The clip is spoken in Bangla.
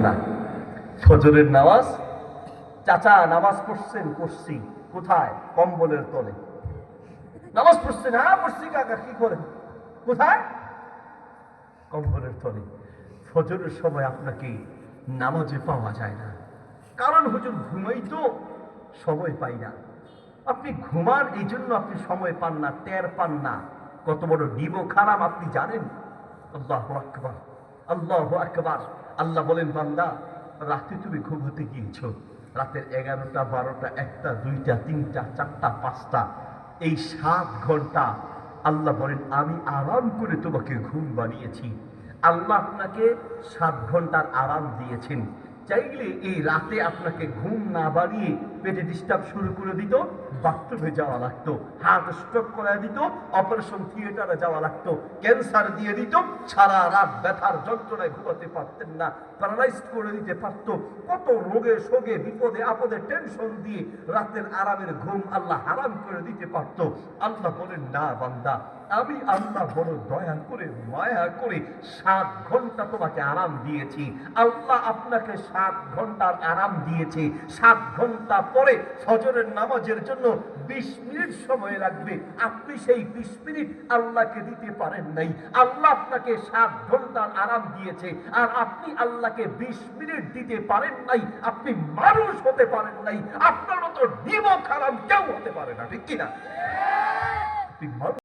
না। ফজরের নামাজ চাচা নামাজ পড়ছেন, পড়ছি। কোথায়? কম্বলের তলে। নামাজ পড়ছেন? হ্যাঁ পড়ছি কাকা। কি করেন? কোথায়? কম্বলের তলে। ফজরের সময় আপনাকে নামাজে পাওয়া যায় না, কারণ হুজুর ঘুমাই তো, সময় পাই না। আপনি ঘুমান, এই জন্য আপনি সময় পান না, টের পান না। কত বড় নিবক হারাম আপনি জানেন? আল্লাহু আকবার, আল্লাহু আকবার। আল্লাহ বলেন, বান্দা রাতে তুমি ঘুমাতে গিয়েছো, রাতের 11টা 12টা 1টা 2টা 3টা 4টা 5টা, এই 7 ঘন্টা আল্লাহ বলেন আমি আরাম করে তোমাকে ঘুম বানিয়েছি। আল্লাহ আপনাকে 7 ঘন্টার আরাম দিয়েছেন। চাইলে এই রাতে আপনাকে ঘুম না বাড়িয়ে পেটে ডিস্টার্ব শুরু করে দিত, বাথরুমে যাওয়া লাগতো, হার্ট স্ট্রোক করে দিত, অপারেশন থিয়েটারে যাওয়া লাগতো, ক্যান্সার দিয়ে দিত, সারা রাত ব্যথার যন্ত্রণায় ঘুমাতে পারতেন না, প্যারালাইজ করে দিতে পারত। কত রোগে শোগে বিপদে আপদে টেনশন দিয়ে রাতের আরামের ঘুম আল্লাহ হারাম করে দিতে পারত। আল্লাহ বলেন, না বান্দা, আমি আল্লাহ বড় দয়া করে মায়া করে 7 ঘন্টা তোমাকে আরাম দিয়েছি। আল্লাহ আপনাকে 7 ঘন্টার আরাম দিয়েছে। 7 ঘন্টা পরে ফজরের নামাজের জন্য 20 মিনিট সময় লাগবে, আপনি সেই 20 মিনিট আল্লাহকে দিতে পারেন নাই। আল্লাহ আপনাকে 7 ঘন্টার আরাম দিয়েছে, আর আপনি আল্লাহকে 20 মিনিট দিতে পারেন নাই। আপনি মানুষ হতে পারেন নাই, আপনার মতো নিবক হারাম কেউ হতে পারে না, ঠিক কিনা?